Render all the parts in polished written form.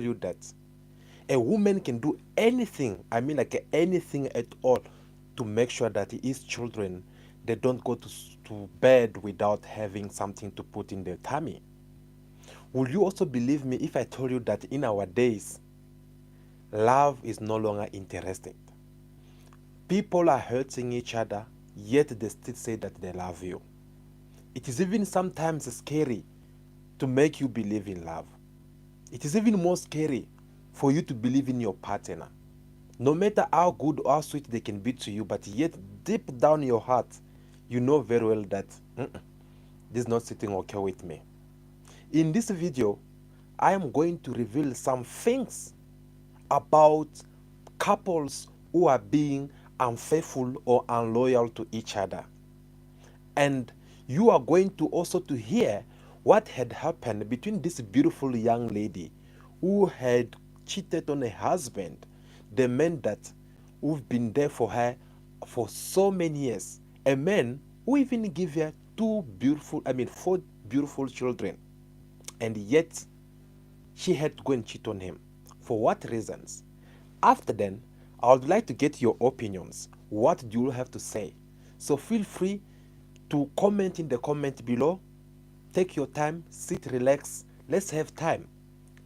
you that a woman can do anything, I mean like anything at all, to make sure that his children, they don't go to bed without having something to put in their tummy. Will you also believe me if I told you that in our days, love is no longer interested? People are hurting each other, yet they still say that they love you. It is even sometimes scary to make you believe in love. It is even more scary for you to believe in your partner. No matter how good or how sweet they can be to you, but yet deep down your heart, you know very well that this is not sitting okay with me. In this video, I am going to reveal some things about couples who are being unfaithful or unloyal to each other. And you are going to also to hear what had happened between this beautiful young lady who had cheated on her husband, the man that who've been there for her for so many years, a man who even gave her four beautiful children, and yet she had to go and cheat on him. For what reasons? After then, I would like to get your opinions. What do you have to say? So feel free to comment in the comment below. Take your time, sit, relax. Let's have time.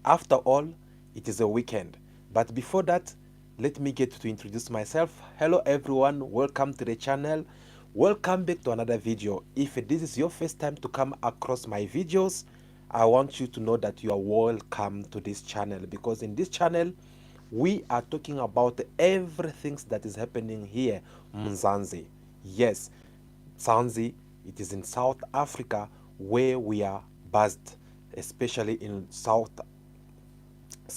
After all, it is a weekend. But before that, let me get to introduce myself. Hello everyone, welcome to the channel. Welcome back to another video. If this is your first time to come across my videos, I want you to know that you are welcome to this channel, because in this channel we are talking about everything that is happening here Mzansi. Yes, Mzansi, it is in South Africa where we are based, especially in south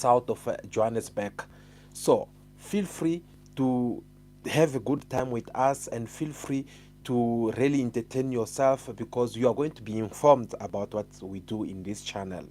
of Johannesburg. So feel free to have a good time with us, and feel free to really entertain yourself, because you are going to be informed about what we do in this channel.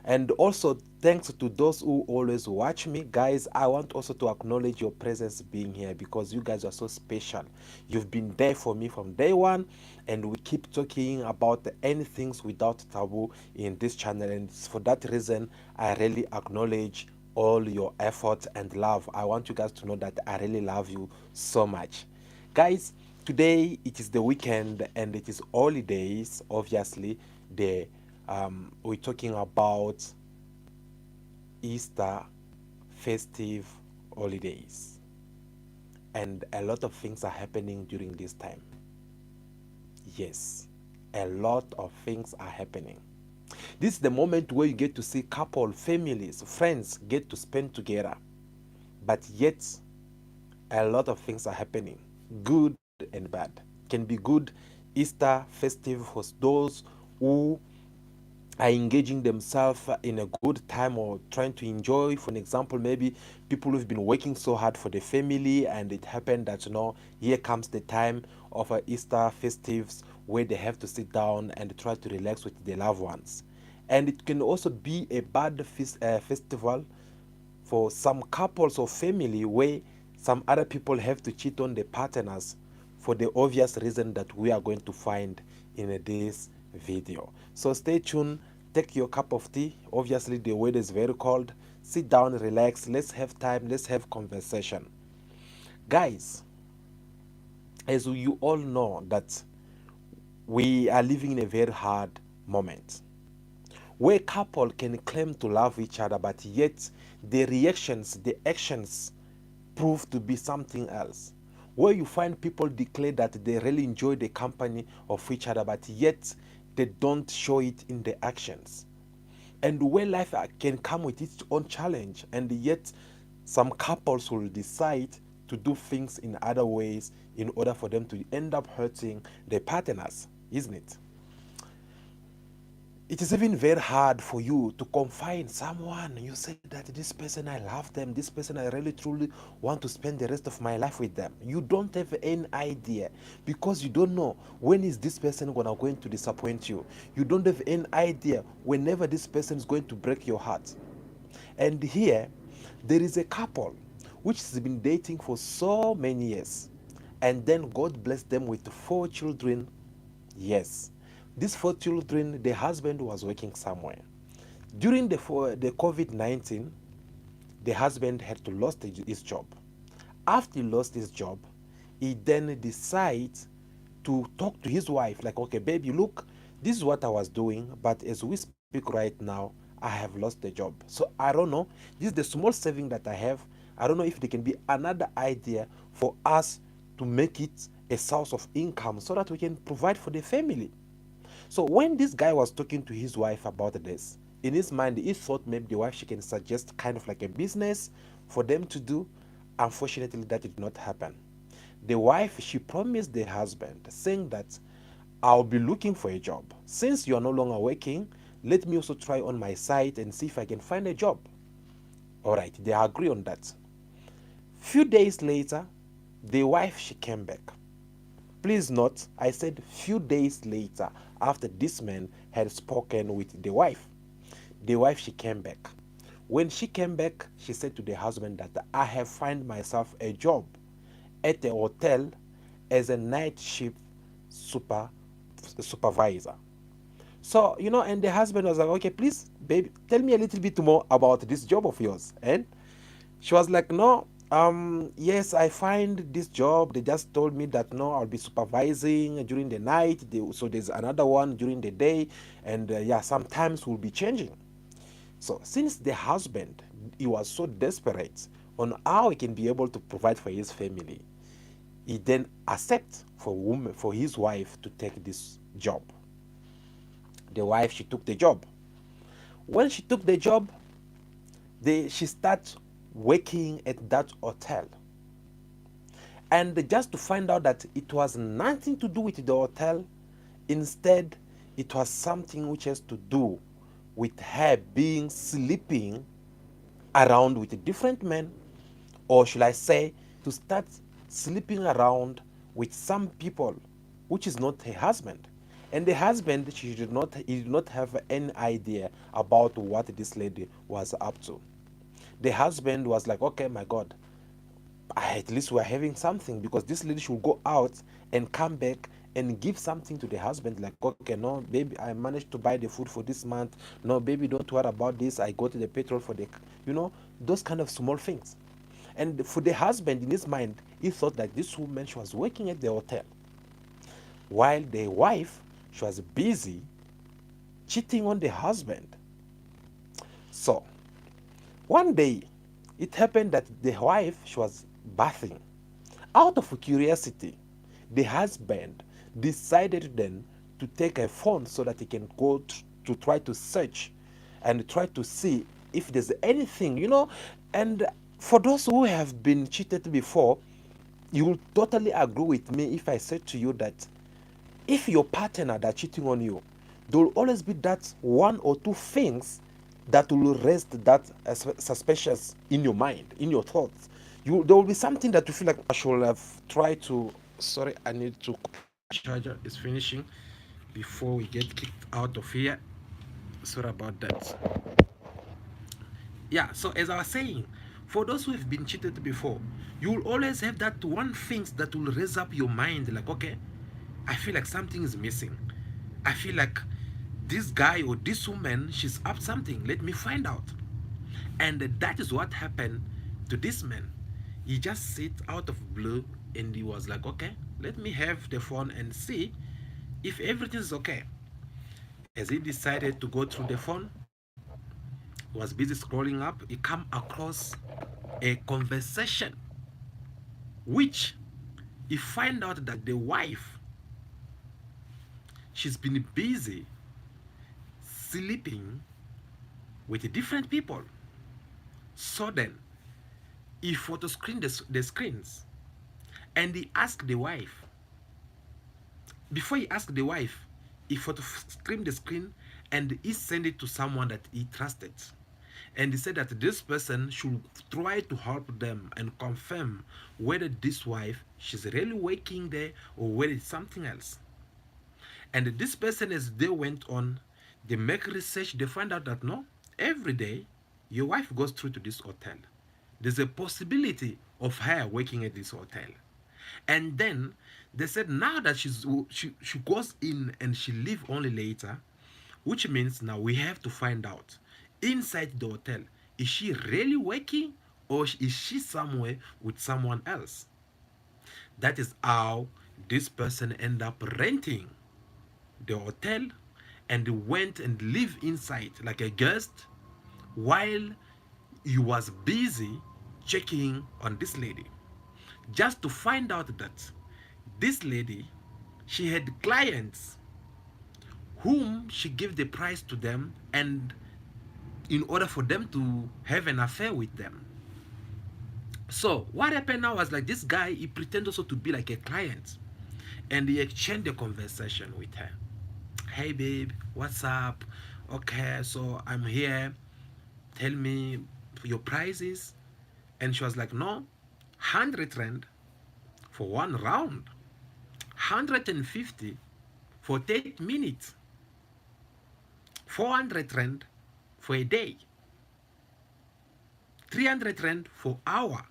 And also, thanks to those who always watch me, guys. I want also to acknowledge your presence being here, because you guys are so special. You've been there for me from day one, and we keep talking about anything without taboo in this channel. And for that reason, I really acknowledge all your effort and love. I want you guys to know that I really love you so much. Guys, today it is the weekend and it is holidays. Obviously, the we're talking about Easter festive holidays, and a lot of things are happening during this time. Yes, a lot of things are happening. This is the moment where you get to see couple, families, friends get to spend together, but yet a lot of things are happening, good and bad. Can be good Easter festive for those who are engaging themselves in a good time or trying to enjoy. For an example, maybe people who've been working so hard for the family, and it happened that here comes the time of Easter festives where they have to sit down and try to relax with their loved ones. And it can also be a bad festival for some couples or family where some other people have to cheat on their partners, for the obvious reason that we are going to find in this video. So stay tuned, take your cup of tea. Obviously the weather is very cold. Sit down, relax, let's have time, let's have conversation. Guys, as you all know that we are living in a very hard moment, where couple can claim to love each other, but yet the reactions, the actions prove to be something else. Where you find people declare that they really enjoy the company of each other, but yet they don't show it in the actions. And where life can come with its own challenge, and yet some couples will decide to do things in other ways in order for them to end up hurting their partners, isn't it? It is even very hard for you to confide in someone. You say that this person, I love them, this person, I really truly want to spend the rest of my life with them. You don't have any idea, because you don't know when is this person going to disappoint you. You don't have any idea whenever this person is going to break your heart. And here, there is a couple which has been dating for so many years, and then God blessed them with four children. Yes, these four children, the husband was working somewhere. During the COVID-19, the husband had to lost his job. After he lost his job, he then decides to talk to his wife, like, okay, baby, look, this is what I was doing, but as we speak right now, I have lost the job. So I don't know. This is the small saving that I have. I don't know if there can be another idea for us to make it a source of income so that we can provide for the family. So when this guy was talking to his wife about this, in his mind he thought maybe the wife she can suggest kind of like a business for them to do. Unfortunately, that did not happen. The wife she promised the husband, saying that I'll be looking for a job. Since you are no longer working, let me also try on my site and see if I can find a job. All right, they agree on that. Few days later, the wife she came back. Please note, I said few days later after this man had spoken with the wife she came back. When she came back, she said to the husband that I have find myself a job at a hotel as a night shift super supervisor. So, and the husband was like, okay, please, baby, tell me a little bit more about this job of yours. And she was like, no, yes, I find this job. They just told me that no, I'll be supervising during the night. So there's another one during the day. And yeah, sometimes we'll be changing. So since the husband, he was so desperate on how he can be able to provide for his family, he then accept for his wife to take this job. The wife she took the job. When she took the job, she started working at that hotel. And just to find out that it was nothing to do with the hotel, instead, it was something which has to do with her being sleeping around with different men, or should I say, to start sleeping around with some people which is not her husband. And the husband, he did not have any idea about what this lady was up to. The husband was like, okay, my God, at least we're having something, because this lady should go out and come back and give something to the husband, like, okay, no baby, I managed to buy the food for this month. No baby, don't worry about this, I got the petrol for the, those kind of small things. And for the husband, in his mind, he thought that this woman, she was working at the hotel, while the wife, she was busy cheating on the husband. So one day, it happened that the wife, she was bathing. Out of curiosity, the husband decided then to take a phone so that he can go to try to search and try to see if there's anything, And for those who have been cheated before, you will totally agree with me if I said to you that if your partner that cheating on you, there will always be that one or two things that will raise that suspicious in your mind, in your thoughts. There will be something that you feel like I should have tried to. Sorry, I need to. My charger is finishing before we get kicked out of here. Sorry about that. Yeah, so as I was saying, for those who have been cheated before, you will always have that one thing that will raise up your mind, like, okay, I feel like something is missing. I feel like this guy or this woman, she's up something. Let me find out. And that is what happened to this man. He just sit out of blue and he was like, okay, let me have the phone and see if everything is okay. As he decided to go through the phone, was busy scrolling up, he come across a conversation which he find out that the wife, she's been busy sleeping with different people. So then he photo screen the screens, and he asked the wife. Before he asked the wife, he photo screen the screen and he sent it to someone that he trusted. And he said that this person should try to help them and confirm whether this wife, she's really working there or whether it's something else. And this person, as they went on, they make research, they find out that no, every day your wife goes through to this hotel. There's a possibility of her working at this hotel. And then they said now that she goes in and she leave only later, which means now we have to find out inside the hotel. Is she really working or is she somewhere with someone else? That is how this person end up renting the hotel and went and live inside like a guest while he was busy checking on this lady, just to find out that this lady, she had clients whom she gave the price to them, and in order for them to have an affair with them. So what happened now was like this guy, he pretended also to be like a client, and he exchanged the conversation with her. Hey babe, what's up? Okay, so I'm here. Tell me your prices. And she was like, no, 100 rand for one round, 150 for 30 minutes, 400 rand for a day, 300 rand for hour,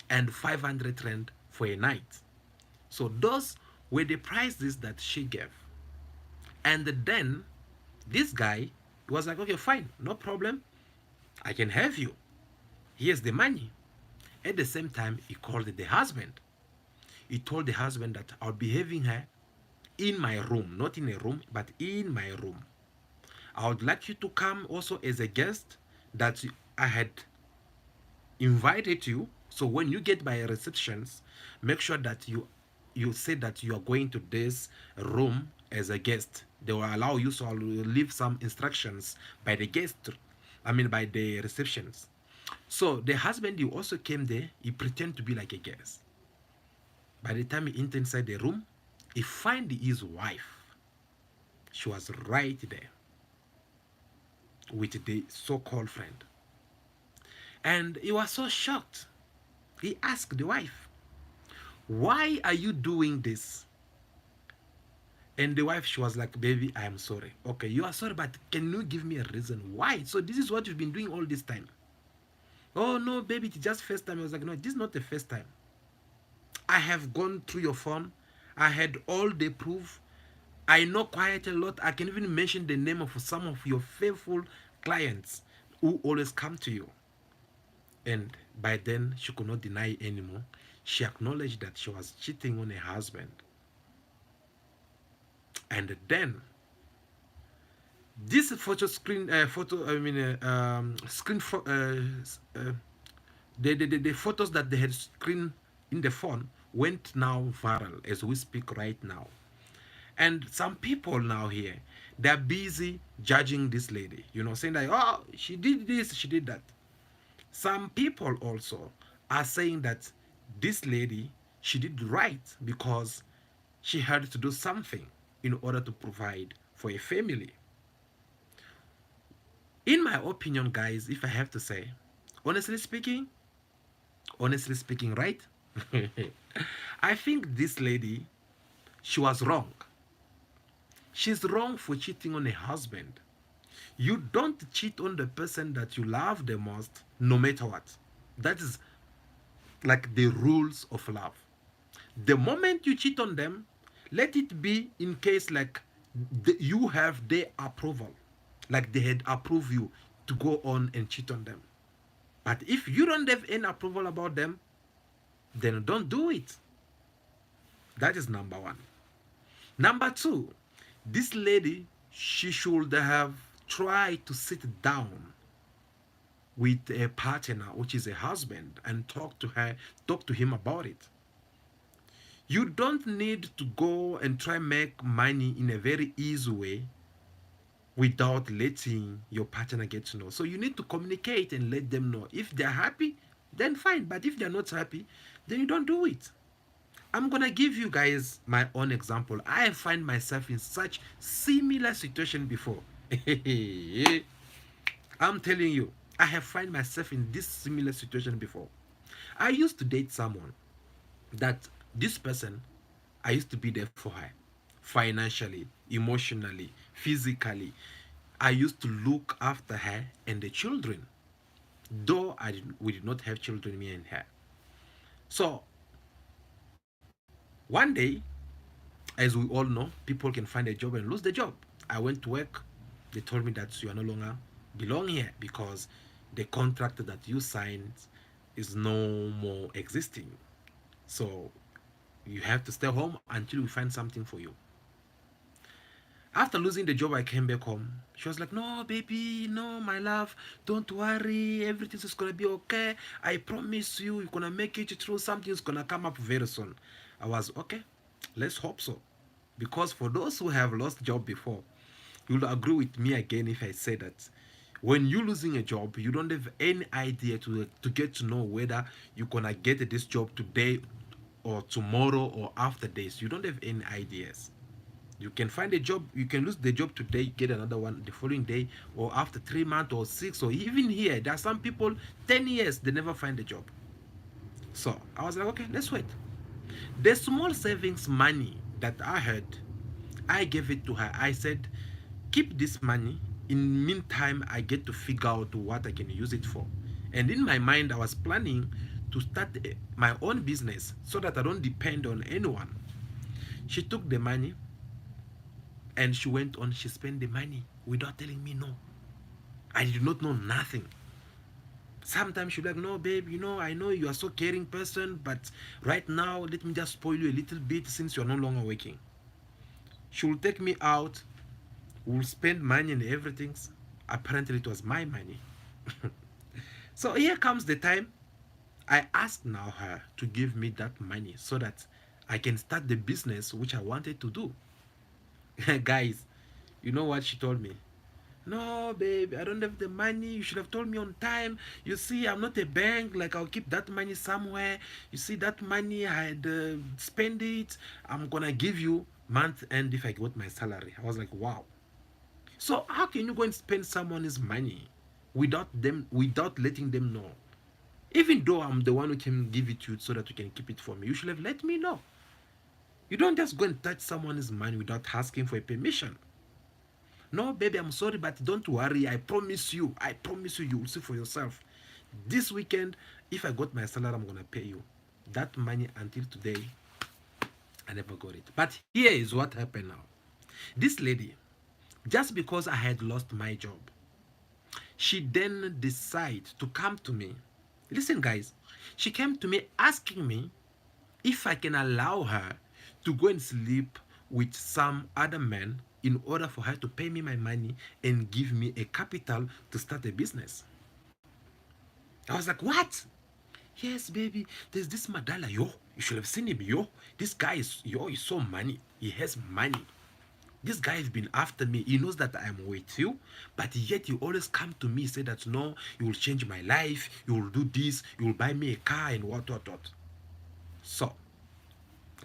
and 500 rand for a night. So those were the prices that she gave. And then this guy was like, okay, fine, no problem. I can have you. Here's the money. At the same time, he called the husband. He told the husband that I'll be having her in my room, not in a room, but in my room. I would like you to come also as a guest that I had invited you. So when you get my receptions, make sure that you say that you are going to this room as a guest. They will allow you, so I'll leave some instructions by the guest, I mean by the receptions. So the husband, he also came there, he pretended to be like a guest. By the time he entered inside the room, he find his wife. She was right there with the so-called friend. And he was so shocked. He asked the wife, why are you doing this? And the wife, she was like, baby, I am sorry. Okay, you are sorry, but can you give me a reason why? So this is what you've been doing all this time. Oh no, baby, it's just first time. I was like, no, this is not the first time. I have gone through your phone. I had all the proof. I know quite a lot. I can even mention the name of some of your faithful clients who always come to you. And by then, she could not deny anymore. She acknowledged that she was cheating on her husband. And then, this photo screen, screen, the photos that they had screened in the phone went now viral as we speak right now. And some people now here, they're busy judging this lady, saying like, oh, she did this, she did that. Some people also are saying that this lady, she did right because she had to do something in order to provide for a family. In my opinion, guys, if I have to say, honestly speaking, honestly speaking, right? I think this lady, she was wrong. She's wrong for cheating on a husband. You don't cheat on the person that you love the most, no matter what. That is like the rules of love. The moment you cheat on them, let it be in case like you have their approval, like they had approved you to go on and cheat on them. But if you don't have any approval about them, then don't do it. That is number one. Number two, this lady, she should have tried to sit down with a partner, which is a husband, and talk to him about it. You don't need to go and try make money in a very easy way without letting your partner get to know. So you need to communicate and let them know. If they're happy, then fine. But if they're not happy, then you don't do it. I'm gonna give you guys my own example. I find myself in such similar situation before. I'm telling you, I have find myself in this similar situation before. I used to date someone that this person, I used to be there for her financially, emotionally, physically. I used to look after her and the children, though we did not have children, me and her. So one day, as we all know, people can find a job and lose the job. I went to work. They told me that you are no longer. belong here because the contract that you signed is no more existing. So you have to stay home until we find something for you. After losing the job, I came back home. She was like, "No, baby, no, my love, don't worry. Everything is gonna be okay. I promise you, you're gonna make it through. Something's gonna come up very soon." I was okay. Let's hope so. Because for those who have lost job before, you'll agree with me again if I say that when you're losing a job, you don't have any idea to get to know whether you're gonna get this job today or tomorrow or after this. You don't have any ideas. You can find a job, you can lose the job today, get another one the following day, or after 3 months or six, or even here. There are some people 10 years they never find a job. So I was like, okay, let's wait. The small savings money that I had, I gave it to her. I said, keep this money. In meantime, I get to figure out what I can use it for. And in my mind, I was planning to start my own business so that I don't depend on anyone. She took the money and she went on. She spent the money without telling me no. I did not know nothing. Sometimes she'll be like, "No, babe, I know you are so caring person, but right now, let me just spoil you a little bit since you're no longer working." She will take me out, we'll spend money and everything. Apparently, it was my money. So here comes the time I asked now her to give me that money so that I can start the business which I wanted to do. Guys, you know what she told me? "No, babe, I don't have the money. You should have told me on time. You see, I'm not a bank. Like, I'll keep that money somewhere. You see, that money, I had spend it. I'm gonna give you month end if I got my salary." I was like, wow. So how can you go and spend someone's money without letting them know? Even though I'm the one who can give it to you so that you can keep it for me, you should have let me know. You don't just go and touch someone's money without asking for a permission. "No, baby, I'm sorry, but don't worry. I promise you. I promise you, you will see for yourself. This weekend, if I got my salary, I'm gonna pay you." That money until today, I never got it. But here is what happened now. This lady, just because I had lost my job, she then decided to come to me. Listen, guys, she came to me asking me if I can allow her to go and sleep with some other man in order for her to pay me my money and give me a capital to start a business. I was like, what? "Yes, baby, there's this Madala, yo. You should have seen him, yo. This guy is so money. He has money. This guy has been after me. He knows that I am with you, but yet you always come to me, say that no, you will change my life, you will do this, you will buy me a car and what. So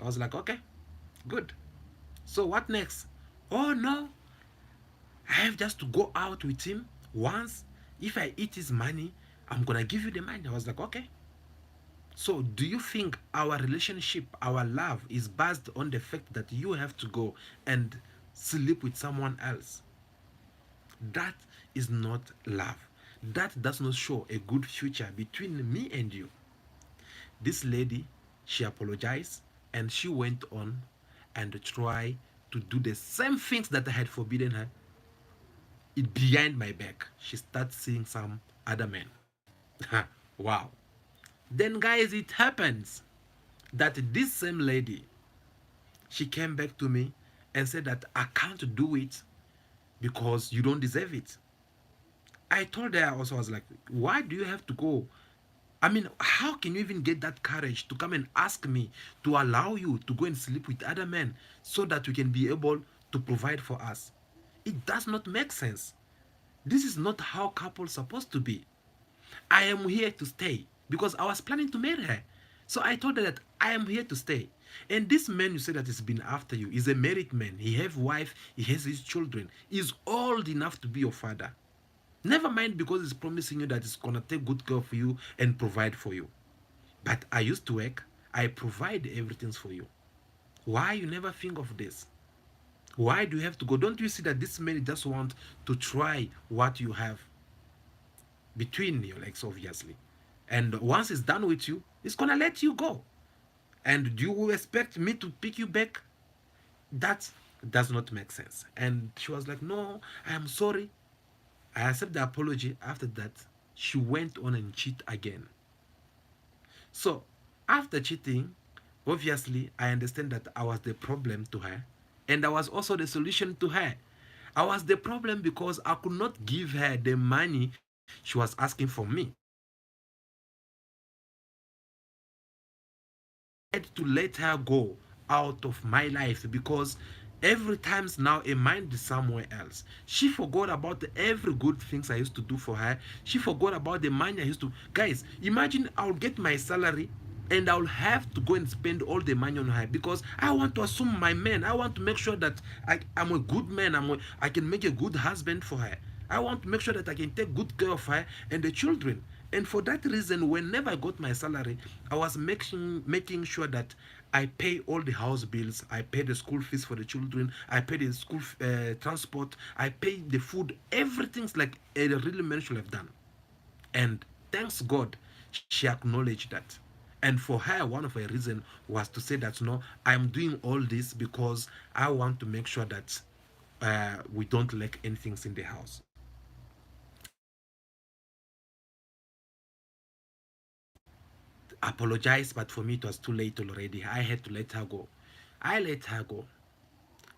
I was like, okay, good. So what next? "Oh no, I have just to go out with him once. If I eat his money, I'm gonna give you the money." I was like, okay. So do you think our relationship, our love is based on the fact that you have to go and sleep with someone else? That is not love. That does not show a good future between me and you. This lady, she apologized and she went on and tried to do the same things that I had forbidden her. It behind my back. She started seeing some other men. Wow. Then, guys, it happens that this same lady, she came back to me and said that I can't do it because you don't deserve it. I told her also, I was like, why do you have to go? I mean, how can you even get that courage to come and ask me to allow you to go and sleep with other men so that we can be able to provide for us? It does not make sense. This is not how couples supposed to be. I am here to stay because I was planning to marry her. So I told her that I am here to stay. And this man you say that has been after you is a married man. He have wife, he has his children. He's old enough to be your father. Never mind because he's promising you that he's gonna take good care of you and provide for you. But I used to work, I provide everything for you. Why you never think of this? Why do you have to go? Don't you see that this man just want to try what you have between your legs, obviously? And once it's done with you, it's gonna let you go. And do you expect me to pick you back? That does not make sense. And she was like, "No, I am sorry. I accept the apology. After that, she went on and cheat again. So after cheating, obviously I understand that I was the problem to her, and I was also the solution to her. I was the problem because I could not give her the money she was asking from me. I had to let her go out of my life because every time's now a mind is somewhere else. She forgot about every good things I used to do for her. She forgot about the money I used to. Guys, imagine I'll get my salary and I'll have to go and spend all the money on her because I want to assume my man. I want to make sure that I'm a good man. I can make a good husband for her. I want to make sure that I can take good care of her and the children. And for that reason, whenever I got my salary, I was making sure that I pay all the house bills, I pay the school fees for the children, I pay the school transport, I pay the food, everything's like a really man should have done. And thanks God, she acknowledged that. And for her, one of her reason was to say that no, I'm doing all this because I want to make sure that we don't lack anything in the house. Apologize, but for me it was too late already. I had to let her go. I let her go.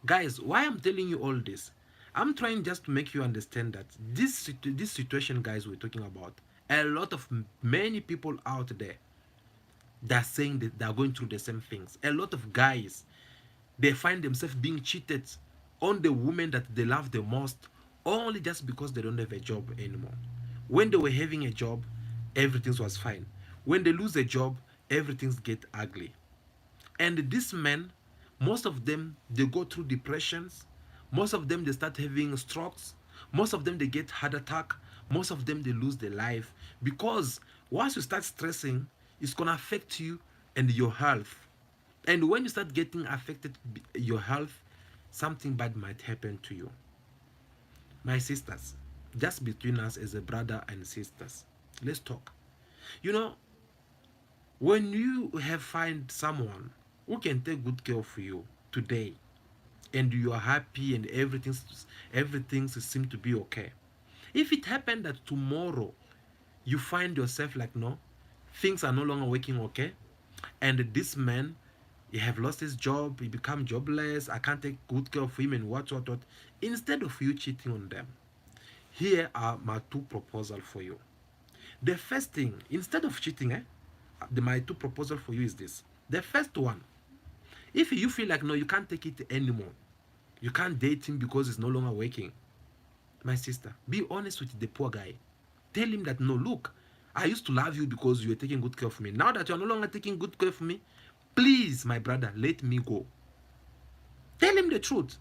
Guys, why I'm telling you all this? I'm trying just to make you understand that this situation, guys, we're talking about, a lot of many people out there they're saying that they're going through the same things. A lot of guys they find themselves being cheated on the women that they love the most only just because they don't have a job anymore. When they were having a job, everything was fine. When they lose a job, everything get ugly. And these men, most of them, they go through depressions. Most of them, they start having strokes. Most of them, they get heart attack. Most of them, they lose their life because once you start stressing, it's gonna affect you and your health. And when you start getting affected, your health, something bad might happen to you. My sisters, just between us as a brother and sisters, let's talk. You know, when you have find someone who can take good care of you today, and you are happy and everything seems to be okay. If it happened that tomorrow you find yourself like no, things are no longer working okay, and this man he have lost his job, he become jobless, I can't take good care of him and what. Instead of you cheating on them, here are my two proposals for you. The first thing, instead of cheating, my two proposal for you is this. The first one, if you feel like no, you can't take it anymore, you can't date him because it's no longer working. My sister, be honest with the poor guy. Tell him that no, look, I used to love you because you were taking good care of me. Now that you're no longer taking good care of me, please, my brother, let me go. Tell him the truth.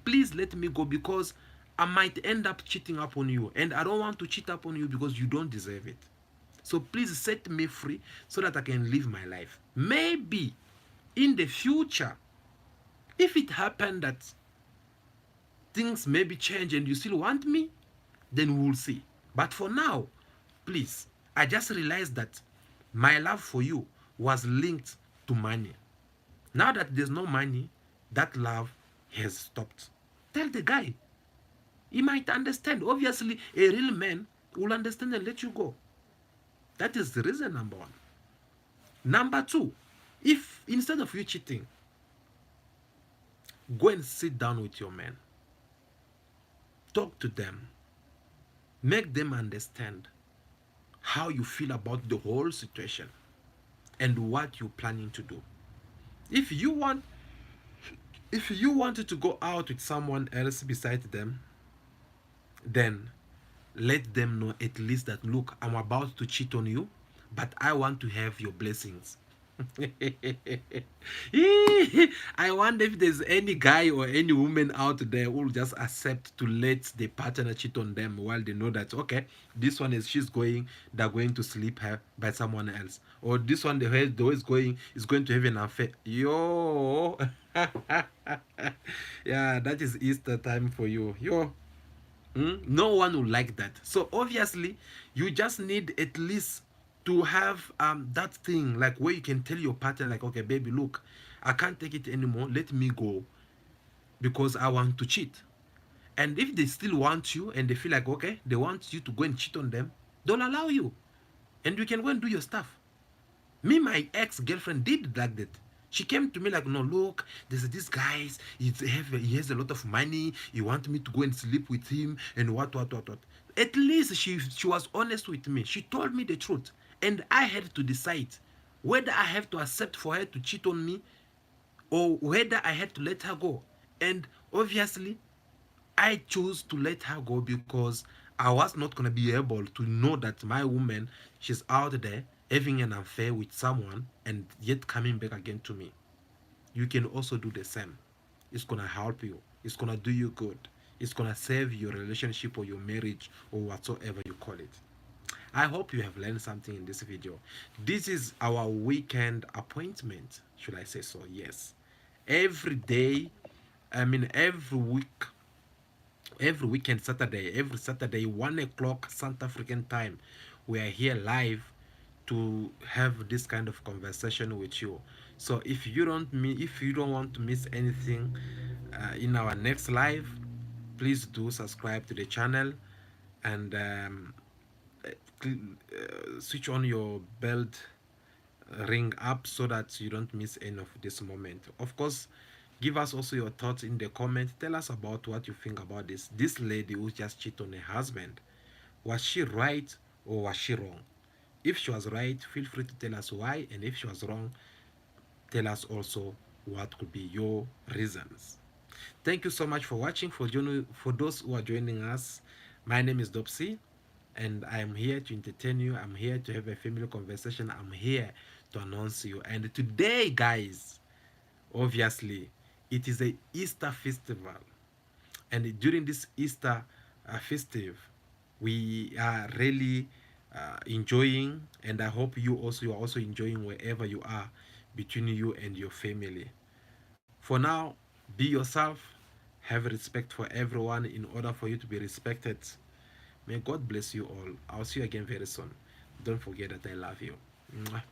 Please let me go because I might end up cheating upon you, and I don't want to cheat upon you because you don't deserve it. So please set me free so that I can live my life. Maybe in the future, if it happened that things maybe change and you still want me, then we will see. But for now, please, I just realized that my love for you was linked to money. Now that there's no money, that love has stopped. Tell the guy. He might understand. Obviously, a real man will understand and let you go. That is the reason number one. Number two, if instead of you cheating, go and sit down with your man, talk to them, make them understand how you feel about the whole situation and what you're planning to do. If you want if you wanted to go out with someone else beside them, then let them know at least that look, I'm about to cheat on you, but I want to have your blessings. I wonder if there's any guy or any woman out there who will just accept to let the partner cheat on them while they know that okay, this one is they're going to sleep her by someone else, or this one the way is going to have an affair. Yo, yeah, that is Easter time for you. Yo, no one will like that. So obviously, you just need at least to have that thing like where you can tell your partner like, okay, baby, look, I can't take it anymore. Let me go because I want to cheat. And if they still want you and they feel like, okay, they want you to go and cheat on them, they'll allow you. And you can go and do your stuff. Me, my ex-girlfriend did like that. She came to me like, no, look, there's this guy, he has a lot of money, you want me to go and sleep with him, and what. At least she was honest with me. She told me the truth. And I had to decide whether I have to accept for her to cheat on me or whether I had to let her go. And obviously, I chose to let her go because I was not gonna be able to know that my woman, she's out there having an affair with someone and yet coming back again to me. You can also do the same. It's gonna help you. It's gonna do you good. It's gonna save your relationship or your marriage or whatsoever you call it. I hope you have learned something in this video. This is our weekend appointment, should I say so? Yes. Every day, I mean every weekend Saturday, every Saturday, 1 o'clock South African time, we are here live to have this kind of conversation with you. So if you don't want to miss anything in our next live, please do subscribe to the channel and switch on your bell ring up so that you don't miss any of this moment. Of course, give us also your thoughts in the comment. Tell us about what you think about this lady who just cheated on her husband. Was she right or was she wrong? If she was right, feel free to tell us why, and if she was wrong, tell us also what could be your reasons. Thank you so much for watching. For those who are joining us, my name is Dopsy, and I am here to entertain you. I'm here to have a family conversation. I'm here to announce you. And today, guys, obviously, it is a Easter festival, and during this Easter festive, we are really enjoying, and I hope you are also enjoying wherever you are between you and your family. For now, be yourself, have respect for everyone in order for you to be respected. May God bless you all. I'll see you again very soon. Don't forget that I love you. Mwah.